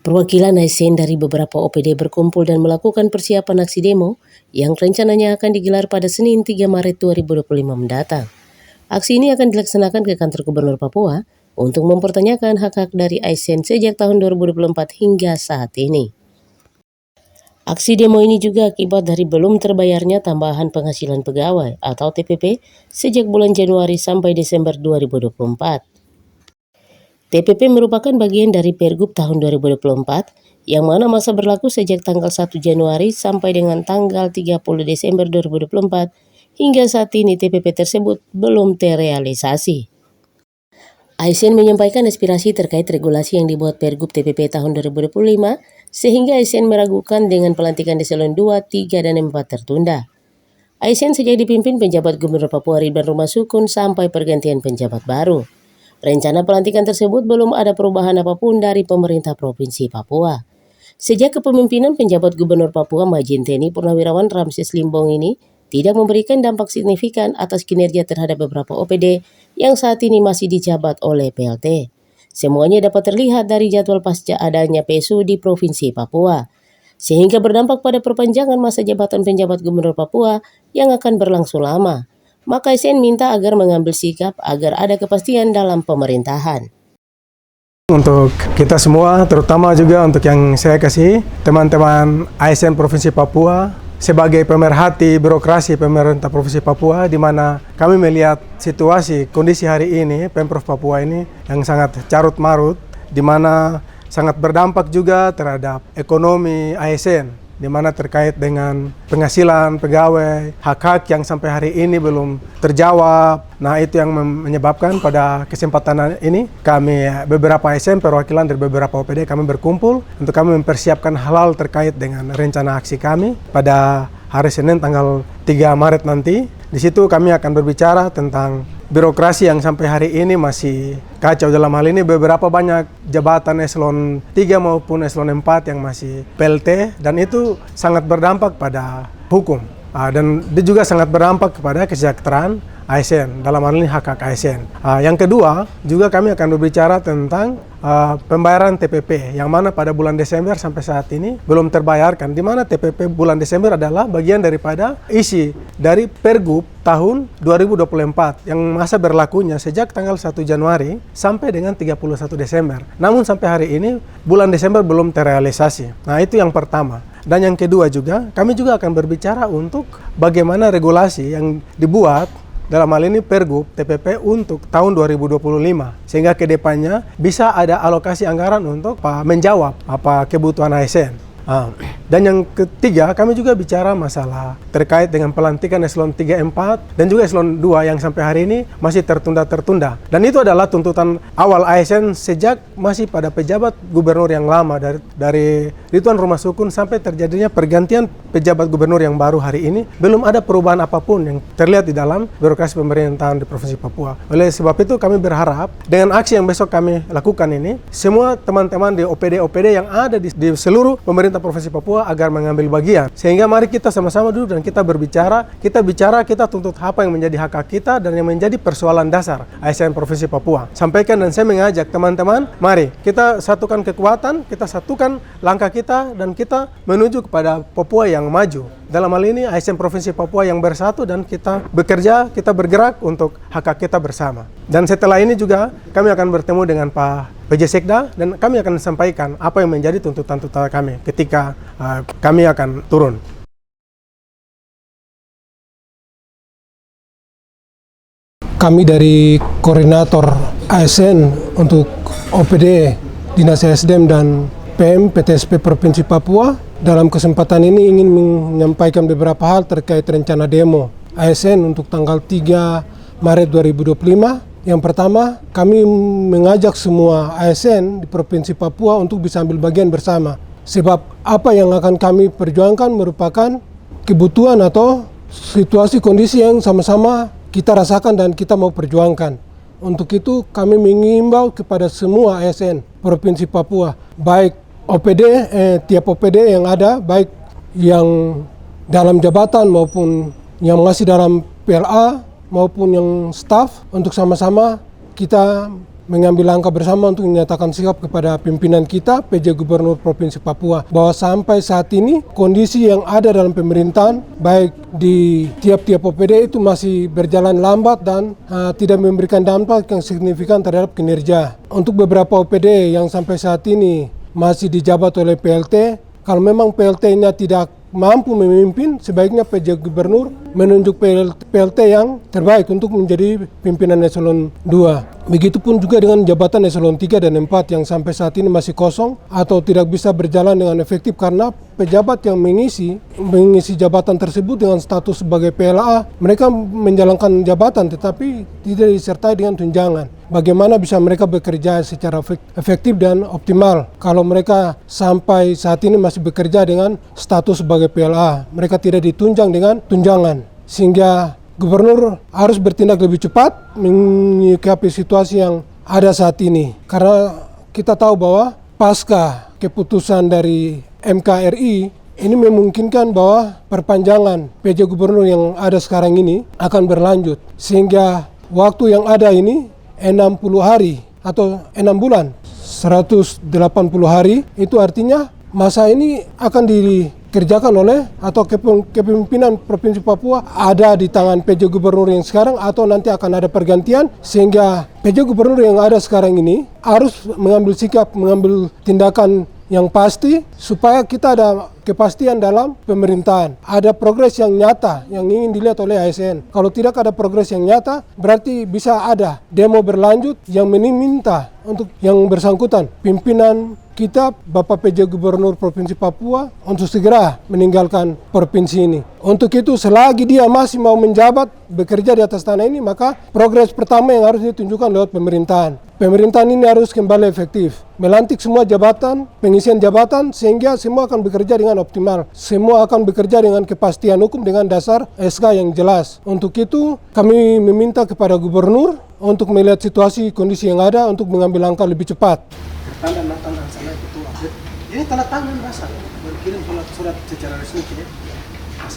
Perwakilan ASN dari beberapa OPD berkumpul dan melakukan persiapan aksi demo yang rencananya akan digelar pada Senin 3 Maret 2025 mendatang. Aksi ini akan dilaksanakan ke kantor Gubernur Papua untuk mempertanyakan hak-hak dari ASN sejak tahun 2024 hingga saat ini. Aksi demo ini juga akibat dari belum terbayarnya tambahan penghasilan pegawai atau TPP sejak bulan Januari sampai Desember 2024. TPP merupakan bagian dari Pergub tahun 2024 yang mana masa berlaku sejak tanggal 1 Januari sampai dengan tanggal 30 Desember 2024. Hingga saat ini TPP tersebut belum terrealisasi. ASN menyampaikan aspirasi terkait regulasi yang dibuat Pergub TPP tahun 2025 sehingga ASN meragukan dengan pelantikan eselon 2, 3, dan 4 tertunda. ASN sejak dipimpin penjabat Gubernur Papua Ridwan Rumah Sukun sampai pergantian penjabat baru. Rencana pelantikan tersebut belum ada perubahan apapun dari pemerintah Provinsi Papua. Sejak kepemimpinan penjabat Gubernur Papua Majenteni Purnawirawan Ramses Limbong ini tidak memberikan dampak signifikan atas kinerja terhadap beberapa OPD yang saat ini masih dijabat oleh PLT. Semuanya dapat terlihat dari jadwal pasca adanya PSU di Provinsi Papua, sehingga berdampak pada perpanjangan masa jabatan penjabat Gubernur Papua yang akan berlangsung lama. Maka ASN minta agar mengambil sikap agar ada kepastian dalam pemerintahan. Untuk kita semua, terutama juga untuk yang saya kasih, teman-teman ASN Provinsi Papua, sebagai pemerhati birokrasi pemerintah Provinsi Papua, di mana kami melihat situasi kondisi hari ini, Pemprov Papua ini yang sangat carut marut, di mana sangat berdampak juga terhadap ekonomi ASN, di mana terkait dengan penghasilan pegawai, hak-hak yang sampai hari ini belum terjawab. Nah, itu yang menyebabkan pada kesempatan ini kami beberapa ASN perwakilan dari beberapa OPD kami berkumpul untuk kami mempersiapkan hal-hal terkait dengan rencana aksi kami pada hari Senin tanggal 3 Maret nanti. Di situ kami akan berbicara tentang birokrasi yang sampai hari ini masih kacau. Dalam hal ini beberapa banyak jabatan eselon 3 maupun eselon 4 yang masih PLT, dan itu sangat berdampak pada hukum. Dan dia juga sangat berdampak kepada kesejahteraan ASN, dalam hal ini hak-hak ASN. Yang kedua, juga kami akan berbicara tentang pembayaran TPP, yang mana pada bulan Desember sampai saat ini belum terbayarkan, di mana TPP bulan Desember adalah bagian daripada isi dari Pergub tahun 2024 yang masa berlakunya sejak tanggal 1 Januari sampai dengan 31 Desember. Namun sampai hari ini bulan Desember belum terrealisasi. Nah, itu yang pertama. Dan yang kedua juga, kami juga akan berbicara untuk bagaimana regulasi yang dibuat dalam hal ini Pergub TPP untuk tahun 2025, sehingga ke depannya bisa ada alokasi anggaran untuk menjawab kebutuhan ASN. Dan yang ketiga, kami juga bicara masalah terkait dengan pelantikan eselon 3, 4 dan juga eselon 2 yang sampai hari ini masih tertunda-tertunda. Dan itu adalah tuntutan awal ASN sejak masih pada pejabat gubernur yang lama dari Ridwan Rumah Sukun sampai terjadinya pergantian pejabat gubernur yang baru hari ini. Belum ada perubahan apapun yang terlihat di dalam birokrasi pemerintahan di Provinsi Papua. Oleh sebab itu kami berharap dengan aksi yang besok kami lakukan ini, semua teman-teman di OPD-OPD yang ada di seluruh pemerintah Provinsi Papua agar mengambil bagian. Sehingga mari kita sama-sama duduk dan kita berbicara, kita tuntut apa yang menjadi hak kita dan yang menjadi persoalan dasar ASN Provinsi Papua. Sampaikan dan saya mengajak teman-teman, mari kita satukan kekuatan, kita satukan langkah kita dan kita menuju kepada Papua yang maju. Dalam hal ini ASN Provinsi Papua yang bersatu dan kita bekerja, kita bergerak untuk hak kita bersama. Dan setelah ini juga kami akan bertemu dengan Pak PJ Sekda dan kami akan sampaikan apa yang menjadi tuntutan-tuntutan kami ketika kami akan turun. Kami dari koordinator ASN untuk OPD Dinas SDM dan PM PTSP Provinsi Papua, dalam kesempatan ini ingin menyampaikan beberapa hal terkait rencana demo ASN untuk tanggal 3 Maret 2025. Yang pertama, kami mengajak semua ASN di Provinsi Papua untuk bisa ambil bagian bersama. Sebab apa yang akan kami perjuangkan merupakan kebutuhan atau situasi kondisi yang sama-sama kita rasakan dan kita mau perjuangkan. Untuk itu kami mengimbau kepada semua ASN Provinsi Papua, baik OPD, tiap OPD yang ada, baik yang dalam jabatan maupun yang masih dalam PLA, maupun yang staf, untuk sama-sama kita mengambil langkah bersama untuk menyatakan sikap kepada pimpinan kita, PJ Gubernur Provinsi Papua, bahwa sampai saat ini kondisi yang ada dalam pemerintahan, baik di tiap-tiap OPD itu masih berjalan lambat dan tidak memberikan dampak yang signifikan terhadap kinerja. Untuk beberapa OPD yang sampai saat ini masih dijabat oleh PLT, kalau memang PLT-nya tidak mampu memimpin, sebaiknya PJ Gubernur menunjuk PLT yang terbaik untuk menjadi pimpinan eselon 2. Begitupun juga dengan jabatan eselon 3 dan 4 yang sampai saat ini masih kosong atau tidak bisa berjalan dengan efektif karena pejabat yang mengisi jabatan tersebut dengan status sebagai PLA, mereka menjalankan jabatan tetapi tidak disertai dengan tunjangan. Bagaimana bisa mereka bekerja secara efektif dan optimal kalau mereka sampai saat ini masih bekerja dengan status sebagai PLA. Mereka tidak ditunjang dengan tunjangan. Sehingga gubernur harus bertindak lebih cepat menyikapi situasi yang ada saat ini. Karena kita tahu bahwa pasca keputusan dari MKRI ini memungkinkan bahwa perpanjangan PJ Gubernur yang ada sekarang ini akan berlanjut. Sehingga waktu yang ada ini 60 hari atau 6 bulan, 180 hari, itu artinya masa ini akan dikerjakan oleh atau kepemimpinan Provinsi Papua ada di tangan PJ Gubernur yang sekarang atau nanti akan ada pergantian, sehingga PJ Gubernur yang ada sekarang ini harus mengambil sikap, mengambil tindakan yang pasti supaya kita ada kepastian dalam pemerintahan. Ada progres yang nyata yang ingin dilihat oleh ASN. Kalau tidak ada progres yang nyata, berarti bisa ada demo berlanjut yang meminta untuk yang bersangkutan, pimpinan kita, Bapak PJ Gubernur Provinsi Papua, untuk segera meninggalkan provinsi ini. Untuk itu, selagi dia masih mau menjabat, bekerja di atas tanah ini, maka progres pertama yang harus ditunjukkan lewat pemerintahan. Pemerintahan ini harus kembali efektif, melantik semua jabatan, pengisian jabatan, sehingga semua akan bekerja dengan optimal. Semua akan bekerja dengan kepastian hukum dengan dasar SK yang jelas. Untuk itu, kami meminta kepada gubernur untuk melihat situasi kondisi yang ada untuk mengambil langkah lebih cepat. Tanda sana itu. Ini tanda tangan rasa berkirim surat secara resmi ya.